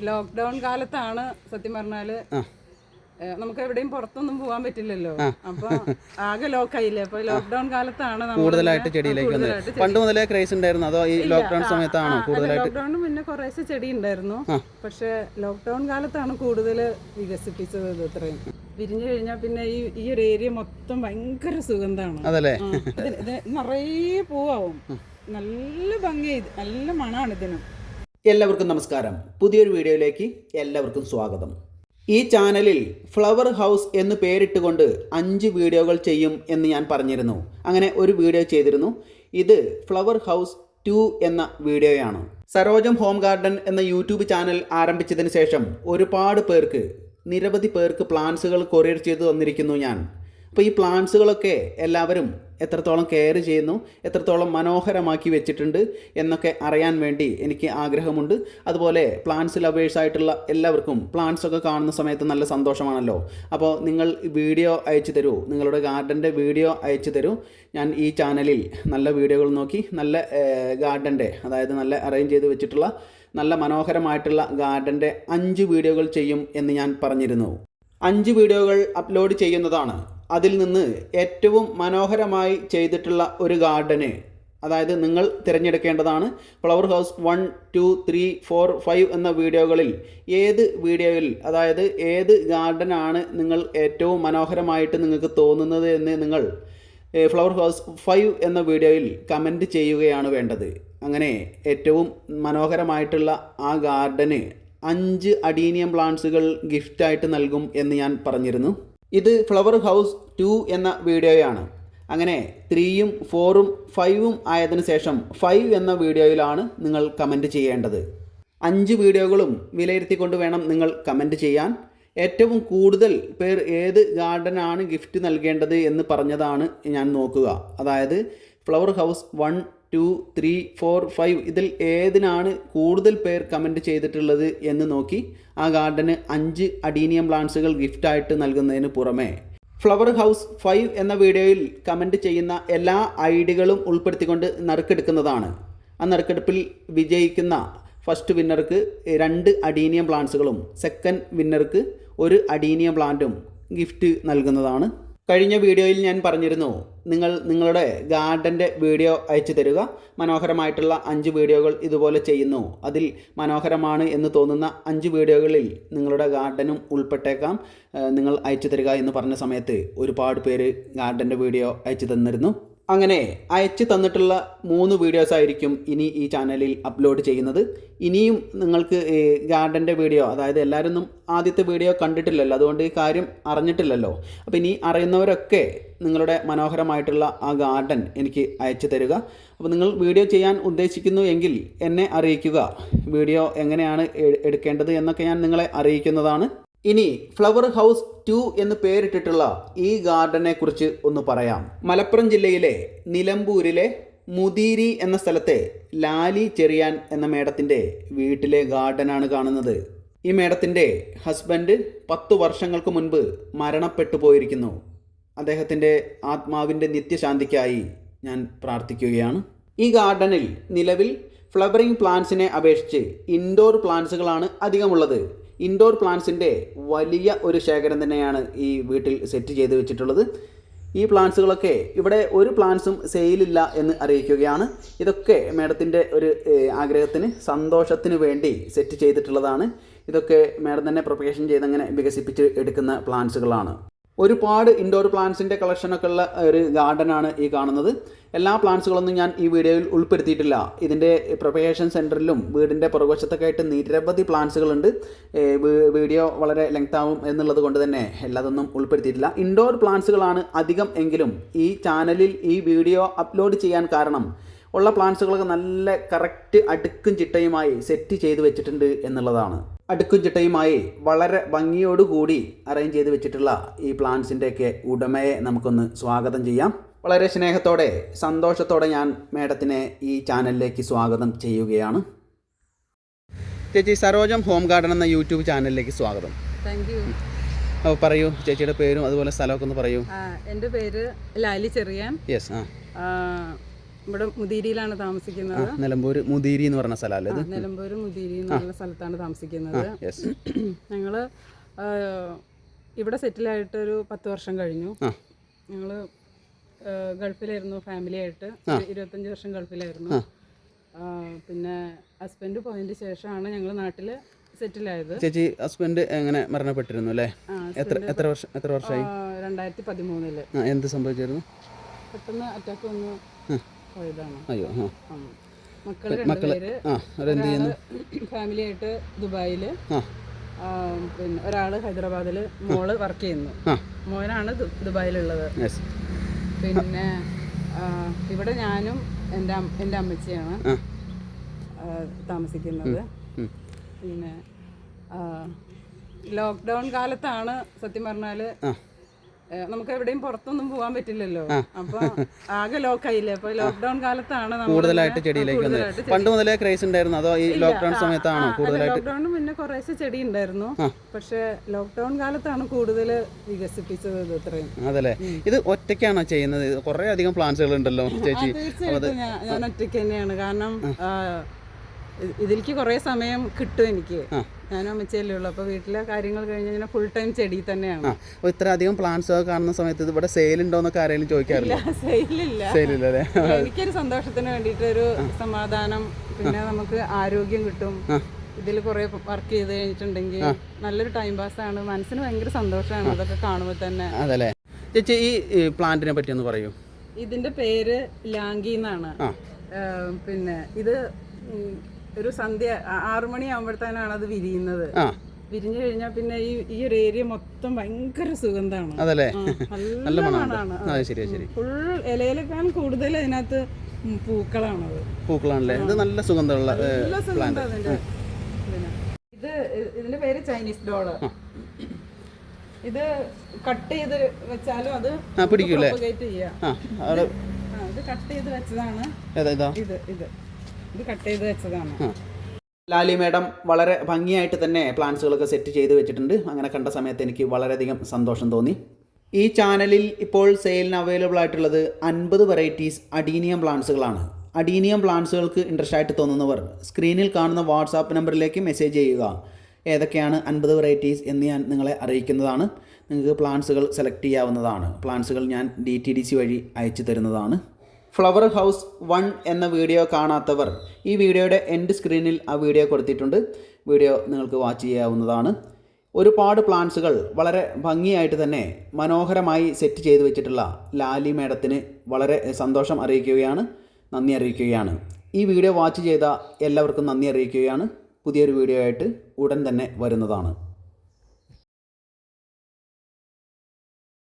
Lockdown കാലത്താണ് സത്യം പറഞ്ഞാല് നമുക്ക് എവിടെയും പുറത്തൊന്നും പോകാൻ പറ്റില്ലല്ലോ. അപ്പൊ ആകെ ലോക്കായില്ലേ. അപ്പൊ ലോക്ക്ഡൌൺ കാലത്താണ് കൂടുതലായിട്ട് ചെടിയിലേക്ക് വന്നത്. പണ്ട് മുതലേ ക്രേസ് ഉണ്ടായിരുന്നു അതോ ഈ ലോക്ക്ഡൌൺ സമയത്താണോ കൂടുതലായിട്ട്? ലോക്ക്ഡൌണിന് മുന്നേ കുറേശ്ശെ ചെടി ഉണ്ടായിരുന്നു. പക്ഷെ ലോക്ക്ഡൌൺ കാലത്താണ് കൂടുതൽ വികസിപ്പിച്ചത്. ഇത് ഇത്രയും വിരിഞ്ഞു കഴിഞ്ഞാൽ പിന്നെ ഈ ഒരു ഏരിയ മൊത്തം ഭയങ്കര സുഗന്ധമാണ്. അതല്ലേ, നിറയെ പൂവാവും. നല്ല ഭംഗിയായി, നല്ല മണമാണ് ഇതിന്. എല്ലാവർക്കും നമസ്കാരം. പുതിയൊരു വീഡിയോയിലേക്ക് എല്ലാവർക്കും സ്വാഗതം. ഈ ചാനലിൽ ഫ്ലവർ ഹൗസ് എന്ന് പേരിട്ടുകൊണ്ട് 5 വീഡിയോകൾ ചെയ്യും എന്ന് ഞാൻ പറഞ്ഞിരുന്നു. അങ്ങനെ ഒരു വീഡിയോ ചെയ്തിരുന്നു. ഇത് ഫ്ലവർ ഹൗസ് 2 എന്ന വീഡിയോയാണ്. സരോജം ഹോം ഗാർഡൻ എന്ന യൂട്യൂബ് ചാനൽ ആരംഭിച്ചതിന് ശേഷം നിരവധി പേർക്ക് പ്ലാന്റ്സുകൾ കൊറിയർ ചെയ്തു തന്നിരിക്കുന്നു ഞാൻ. അപ്പോൾ ഈ പ്ലാന്റ്സുകളൊക്കെ എല്ലാവരും എത്രത്തോളം കെയർ ചെയ്യുന്നു, എത്രത്തോളം മനോഹരമാക്കി വെച്ചിട്ടുണ്ട് എന്നൊക്കെ അറിയാൻ വേണ്ടി എനിക്ക് ആഗ്രഹമുണ്ട്. അതുപോലെ പ്ലാന്റ്സ് ലവേഴ്സായിട്ടുള്ള എല്ലാവർക്കും പ്ലാന്റ്സൊക്കെ കാണുന്ന സമയത്ത് നല്ല സന്തോഷമാണല്ലോ. അപ്പോൾ നിങ്ങൾ വീഡിയോ അയച്ചു തരൂ, നിങ്ങളുടെ ഗാർഡൻ്റെ വീഡിയോ അയച്ചു തരൂ. ഞാൻ ഈ ചാനലിൽ നല്ല വീഡിയോകൾ നോക്കി നല്ല ഗാർഡൻ്റെ, അതായത് നല്ല അറേഞ്ച് ചെയ്ത് വെച്ചിട്ടുള്ള നല്ല മനോഹരമായിട്ടുള്ള ഗാർഡൻ്റെ 5 വീഡിയോകൾ ചെയ്യും എന്ന് ഞാൻ പറഞ്ഞിരുന്നു. 5 വീഡിയോകൾ അപ്ലോഡ് ചെയ്യുന്നതാണ്. അതിൽ നിന്ന് ഏറ്റവും മനോഹരമായി ചെയ്തിട്ടുള്ള ഒരു ഗാർഡന്, അതായത് നിങ്ങൾ തിരഞ്ഞെടുക്കേണ്ടതാണ്. ഫ്ലവർ ഹൗസ് 1, 2, 3, 4, 5 എന്ന വീഡിയോകളിൽ അതായത് ഏത് ഗാർഡനാണ് നിങ്ങൾ ഏറ്റവും മനോഹരമായിട്ട് നിങ്ങൾക്ക് തോന്നുന്നത് എന്ന് നിങ്ങൾ ഫ്ലവർ ഹൗസ് 5 എന്ന വീഡിയോയിൽ കമൻറ്റ് ചെയ്യുകയാണ് വേണ്ടത്. അങ്ങനെ ഏറ്റവും മനോഹരമായിട്ടുള്ള ആ ഗാർഡന് 5 അഡീനിയം പ്ലാന്റ്സുകൾ ഗിഫ്റ്റായിട്ട് നൽകും എന്ന് ഞാൻ പറഞ്ഞിരുന്നു. ഇത് ഫ്ലവർ ഹൗസ് 2 എന്ന വീഡിയോയാണ്. അങ്ങനെ 3ഉം 4ഉം 5ഉം ആയതിനു ശേഷം 5 എന്ന വീഡിയോയിലാണ് നിങ്ങൾ കമൻറ്റ് ചെയ്യേണ്ടത്. 5 വീഡിയോകളും വിലയിരുത്തിക്കൊണ്ട് വേണം നിങ്ങൾ കമൻറ്റ് ചെയ്യാൻ. ഏറ്റവും കൂടുതൽ പേർ ഏത് ഗാർഡനാണ് ഗിഫ്റ്റ് നൽകേണ്ടത് എന്ന് പറഞ്ഞതാണ് ഞാൻ നോക്കുക. അതായത് ഫ്ലവർ ഹൗസ് 1, 2, 3, 4, 5 ഇതിൽ ഏതിനാണ് കൂടുതൽ പേർ കമൻറ്റ് ചെയ്തിട്ടുള്ളത് എന്ന് നോക്കി ആ ഗാർഡന് 5 അഡീനിയം പ്ലാന്റ്സുകൾ ഗിഫ്റ്റായിട്ട് നൽകുന്നതിന് പുറമെ ഫ്ലവർ ഹൗസ് 5 എന്ന വീഡിയോയിൽ കമൻറ്റ് ചെയ്യുന്ന എല്ലാ ഐഡികളും ഉൾപ്പെടുത്തിക്കൊണ്ട് നറുക്കെടുക്കുന്നതാണ്. ആ നറുക്കെടുപ്പിൽ വിജയിക്കുന്ന ഫസ്റ്റ് വിന്നർക്ക് 2 അഡീനിയം പ്ലാന്റ്സുകളും സെക്കൻഡ് വിന്നർക്ക് 1 അഡീനിയം പ്ലാന്റും ഗിഫ്റ്റ് നൽകുന്നതാണ്. കഴിഞ്ഞ വീഡിയോയിൽ ഞാൻ പറഞ്ഞിരുന്നു, നിങ്ങളുടെ ഗാർഡൻ്റെ വീഡിയോ അയച്ചു തരിക. മനോഹരമായിട്ടുള്ള 5 വീഡിയോകൾ ഇതുപോലെ ചെയ്യുന്നു. അതിൽ മനോഹരമാണ് എന്ന് തോന്നുന്ന 5 വീഡിയോകളിൽ നിങ്ങളുടെ ഗാർഡനും ഉൾപ്പെട്ടേക്കാം, നിങ്ങൾ അയച്ചു തരിക എന്ന് പറഞ്ഞ സമയത്ത് ഒരുപാട് പേര് ഗാർഡൻ്റെ വീഡിയോ അയച്ചു തന്നിരുന്നു. അങ്ങനെ അയച്ചു തന്നിട്ടുള്ള 3 വീഡിയോസ് ആയിരിക്കും ഇനി ഈ ചാനലിൽ അപ്ലോഡ് ചെയ്യുന്നത്. ഇനിയും നിങ്ങൾക്ക് ഗാർഡൻ്റെ വീഡിയോ, അതായത് എല്ലാവരും ആദ്യത്തെ വീഡിയോ കണ്ടിട്ടില്ലല്ലോ, അതുകൊണ്ട് ഈ കാര്യം അറിഞ്ഞിട്ടില്ലല്ലോ. അപ്പോൾ ഇനി അറിയുന്നവരൊക്കെ നിങ്ങളുടെ മനോഹരമായിട്ടുള്ള ആ ഗാർഡൻ എനിക്ക് അയച്ചു തരിക. അപ്പോൾ നിങ്ങൾ വീഡിയോ ചെയ്യാൻ ഉദ്ദേശിക്കുന്നു എങ്കിൽ എന്നെ അറിയിക്കുക. വീഡിയോ എങ്ങനെയാണ് എടുക്കേണ്ടത് എന്നൊക്കെ ഞാൻ നിങ്ങളെ അറിയിക്കുന്നതാണ്. ഇനി ഫ്ലവർ ഹൗസ് 2 എന്ന് പേരിട്ടിട്ടുള്ള ഈ ഗാർഡനെ കുറിച്ച് ഒന്ന് പറയാം. മലപ്പുറം ജില്ലയിലെ നിലമ്പൂരിലെ മുതിരി എന്ന സ്ഥലത്തെ ലാലി ചെറിയാൻ എന്ന മേഡത്തിൻ്റെ വീട്ടിലെ ഗാർഡനാണ് കാണുന്നത്. ഈ മേഡത്തിൻ്റെ ഹസ്ബൻഡ് 10 വർഷങ്ങൾക്ക് മുൻപ് മരണപ്പെട്ടു പോയിരിക്കുന്നു. അദ്ദേഹത്തിൻ്റെ ആത്മാവിൻ്റെ നിത്യശാന്തിക്കായി ഞാൻ പ്രാർത്ഥിക്കുകയാണ്. ഈ ഗാർഡനിൽ നിലവിൽ ഫ്ലവറിംഗ് പ്ലാന്റ്സിനെ അപേക്ഷിച്ച് ഇൻഡോർ പ്ലാന്റ്സുകളാണ് അധികമുള്ളത്. ഇൻഡോർ പ്ലാന്റ്സിൻ്റെ വലിയ ഒരു ശേഖരം തന്നെയാണ് ഈ വീട്ടിൽ സെറ്റ് ചെയ്ത് വെച്ചിട്ടുള്ളത്. ഈ പ്ലാന്റ്സുകളൊക്കെ ഇവിടെ ഒരു പ്ലാന്റ്സും സെയിലില്ല എന്ന് അറിയിക്കുകയാണ്. ഇതൊക്കെ മേഡത്തിൻ്റെ ഒരു ആഗ്രഹത്തിന്, സന്തോഷത്തിന് വേണ്ടി സെറ്റ് ചെയ്തിട്ടുള്ളതാണ്. ഇതൊക്കെ മേഡം തന്നെ പ്രൊപ്പഗേഷൻ ചെയ്തങ്ങനെ വികസിപ്പിച്ച് എടുക്കുന്ന പ്ലാന്റ്സുകളാണ്. ഒരുപാട് ഇൻഡോർ പ്ലാന്റ്സിൻ്റെ കളക്ഷനൊക്കെ ഉള്ള ഒരു ഗാർഡനാണ് ഈ കാണുന്നത്. എല്ലാ പ്ലാന്റ്സുകളൊന്നും ഞാൻ ഈ വീഡിയോയിൽ ഉൾപ്പെടുത്തിയിട്ടില്ല. ഇതിൻ്റെ പ്രൊപ്പഗേഷൻ സെൻറ്ററിലും വീടിൻ്റെ പുറകുവശത്തൊക്കെ ആയിട്ട് നിരവധി പ്ലാന്റ്സുകളുണ്ട്. വീഡിയോ വളരെ ലെങ്ത് ആവും എന്നുള്ളത് കൊണ്ട് തന്നെ എല്ലാതൊന്നും ഉൾപ്പെടുത്തിയിട്ടില്ല. ഇൻഡോർ പ്ലാന്റ്സുകളാണ് അധികം എങ്കിലും ഈ ചാനലിൽ ഈ വീഡിയോ അപ്ലോഡ് ചെയ്യാൻ കാരണം ഉള്ള പ്ലാന്റ്സുകളൊക്കെ നല്ല കറക്റ്റ് അടുക്കും ചിട്ടയുമായി സെറ്റ് ചെയ്ത് വെച്ചിട്ടുണ്ട് എന്നുള്ളതാണ്. അടുക്കും ചിട്ടയുമായി വളരെ ഭംഗിയോടുകൂടി അറേഞ്ച് ചെയ്ത് വെച്ചിട്ടുള്ള ഈ പ്ലാന്റ്സിൻ്റെയൊക്കെ ഉടമയെ നമുക്കൊന്ന് സ്വാഗതം ചെയ്യാം. വളരെ സ്നേഹത്തോടെ സന്തോഷത്തോടെ ഞാൻ മേഡത്തിനെ ഈ ചാനലിലേക്ക് സ്വാഗതം ചെയ്യുകയാണ്. ചേച്ചി, സരോജം ഹോം ഗാർഡൻ എന്ന യൂട്യൂബ് ചാനലിലേക്ക് സ്വാഗതം. Thank you. അപ്പോൾ പറയൂ, ചേച്ചിയുടെ പേരും അതുപോലെ സ്ഥലമൊക്കെ ഒന്ന് പറയൂ. എൻ്റെ പേര് ലാലി ചെറിയാൻ. യെസ്. ഇവിടെ മുതിരിയിലാണ് താമസിക്കുന്നത്. നിലമ്പൂർ മുതിരി എന്ന് പറഞ്ഞ സ്ഥലമല്ലേ ഇത്? നിലമ്പൂർ മുതിരി എന്നുള്ള സ്ഥലത്താണ് താമസിക്കുന്നത്. ഞങ്ങൾ ഇവിടെ സെറ്റിലായിട്ടൊരു 10 വർഷം കഴിഞ്ഞു. ഞങ്ങൾ ഗൾഫിലായിരുന്നു ഫാമിലിയായിട്ട്. 25 വർഷം ഗൾഫിലായിരുന്നു. പിന്നെ ഹസ്ബൻഡ് പോയതിന് ശേഷമാണ് ഞങ്ങൾ നാട്ടിൽ സെറ്റിലായത്. ചേച്ചി ഹസ്ബൻഡ് എങ്ങനെ മരണപ്പെട്ടിരുന്നു അല്ലേ? എത്ര വർഷമായി? 2013. എന്ത് സംഭവിച്ചായിരുന്നു? പെട്ടെന്ന് അറ്റാക്ക് വന്ന് പോയതാണ്. അയ്യോ. മക്കള് ഫാമിലിയായിട്ട് ദുബായിൽ, പിന്നെ ഒരാള് ഹൈദരാബാദിൽ, മോള് വർക്ക് ചെയ്യുന്നു. മോനാണ് ദുബായിലുള്ളത്. പിന്നെ ഇവിടെ ഞാനും എൻ്റെ അമ്മച്ചിയാണ് താമസിക്കുന്നത്. പിന്നെ ലോക്ക്ഡൗൺ കാലത്താണ് സത്യം പറഞ്ഞാല് നമുക്ക് എവിടെയും പുറത്തൊന്നും പോകാൻ പറ്റില്ലല്ലോ. അപ്പൊ ആകെ ലോക്കായില്ലേ. അപ്പൊ ലോക്ക്ഡൌൺ കാലത്താണ് കൂടുതലായിട്ട് ചെടിയിലേക്ക് വന്നത്. പണ്ട് മുതലേ ക്രേസ് ഉണ്ടായിരുന്നു അതോ ഈ ലോക്ക്ഡൌൺ സമയത്താണോ കൂടുതലായിട്ട്? ലോക്ക്ഡൌണിന് മുന്നേ കുറേശ്ശെ ചെടി ഉണ്ടായിരുന്നു. പക്ഷെ ലോക്ക്ഡൌൺ കാലത്താണ് കൂടുതൽ വികസിപ്പിച്ചത് ഇത് ഇത്രയും. അതല്ലേ? ഇത് ഒറ്റയ്ക്കാണോ ചെയ്യുന്നത്? കുറെ അധികം പ്ലാന്റ്സുകൾ ഉണ്ടല്ലോ ചേച്ചി. തീർച്ചയായിട്ടും ഞാൻ ഒറ്റയ്ക്ക് തന്നെയാണ്. കാരണം ഇതിലേക്ക് കുറേ സമയം കിട്ടും എനിക്ക്. ഞാനും അമ്മച്ചല്ലേ ഉള്ളൂ. അപ്പോൾ വീട്ടിലെ കാര്യങ്ങൾ കഴിഞ്ഞ് കഴിഞ്ഞാൽ ഫുൾ ടൈം ചെടി തന്നെയാണ്. ഇത്ര അധികം പ്ലാന്റ്സ് ഒക്കെ കാണുന്ന സമയത്ത് ഇവിടെ സെയിൽ ഉണ്ടോ എന്നൊക്കെ ആരെങ്കിലും ചോദിക്കാറില്ല? സെയിലില്ല. എനിക്കൊരു സന്തോഷത്തിന് വേണ്ടിയിട്ട് ഒരു സമാധാനം, പിന്നെ നമുക്ക് ആരോഗ്യം കിട്ടും. ഇതിൽ കുറേ വർക്ക് ചെയ്ത് കഴിഞ്ഞിട്ടുണ്ടെങ്കിൽ നല്ലൊരു ടൈം പാസ് ആണ്. മനസ്സിന് ഭയങ്കര സന്തോഷമാണ് അതൊക്കെ കാണുമ്പോൾ തന്നെ. അതല്ലേ ചേച്ചി? ഈ പ്ലാന്റിനെ പറ്റി ഒന്ന് പറയൂ. ഇതിന്റെ പേര് ലാങ്കി എന്നാണ്. പിന്നെ ഇത് ഒരു സന്ധ്യ 6 മണിയാകുമ്പോഴത്തേനാണ് അത് വിരിയുന്നത്. വിരിഞ്ഞു കഴിഞ്ഞാൽ പിന്നെ ഈ ഒരു ഏരിയ മൊത്തം ഭയങ്കര സുഗന്ധമാണ്. അതല്ലേ? നല്ല മണമാണ്. ഫുൾ ഇലയിലേക്കാൾ കൂടുതൽ അതിനകത്ത് പൂക്കളാണല്ലേ? ഇത് നല്ല സുഗന്ധമുള്ള അതിന്റെ. ഇതിന്റെ പേര് ചൈനീസ് ഡോള്. ഇത് കട്ട് ചെയ്ത് വെച്ചാലും അത് പിടിക്കൂലേ? ഇത് കട്ട് ചെയ്ത് വെച്ചതാണ്. ഇത് കട്ട് ചെയ്ത് വെച്ചതാണ്. ലാലി മാഡം വളരെ ഭംഗിയായിട്ട് തന്നെ പ്ലാന്റ്സുകളൊക്കെ സെറ്റ് ചെയ്ത് വെച്ചിട്ടുണ്ട്. അങ്ങനെ കണ്ട സമയത്ത് എനിക്ക് വളരെയധികം സന്തോഷം തോന്നി. ഈ ചാനലിൽ ഇപ്പോൾ സെയിലിന് അവൈലബിൾ ആയിട്ടുള്ളത് 50 വെറൈറ്റീസ് അഡീനിയം പ്ലാന്റ്സുകളാണ്. അഡീനിയം പ്ലാന്റ്സുകൾക്ക് ഇൻട്രസ്റ്റ് ആയിട്ട് തോന്നുന്നവർ സ്ക്രീനിൽ കാണുന്ന വാട്സാപ്പ് നമ്പറിലേക്ക് മെസ്സേജ് ചെയ്യുക. ഏതൊക്കെയാണ് 50 വെറൈറ്റീസ് എന്ന് ഞാൻ നിങ്ങളെ അറിയിക്കുന്നതാണ്. നിങ്ങൾക്ക് പ്ലാന്റ്സുകൾ സെലക്ട് ചെയ്യാവുന്നതാണ്. പ്ലാന്റ്സുകൾ ഞാൻ DTDC വഴി അയച്ചു തരുന്നതാണ്. ഫ്ലവർ ഹൗസ് 1 എന്ന വീഡിയോ കാണാത്തവർ ഈ വീഡിയോയുടെ എൻഡ് സ്ക്രീനിൽ ആ വീഡിയോ കൊടുത്തിട്ടുണ്ട്. വീഡിയോ നിങ്ങൾക്ക് വാച്ച് ചെയ്യാവുന്നതാണ്. ഒരുപാട് പ്ലാന്റ്സുകൾ വളരെ ഭംഗിയായിട്ട് തന്നെ മനോഹരമായി സെറ്റ് ചെയ്ത് വെച്ചിട്ടുള്ള ലാലി മാഡത്തിന് വളരെ സന്തോഷം അറിയിക്കുകയാണ്, നന്ദി അറിയിക്കുകയാണ്. ഈ വീഡിയോ വാച്ച് ചെയ്ത എല്ലാവർക്കും നന്ദി അറിയിക്കുകയാണ്. പുതിയൊരു വീഡിയോ ആയിട്ട് ഉടൻ തന്നെ വരുന്നതാണ്.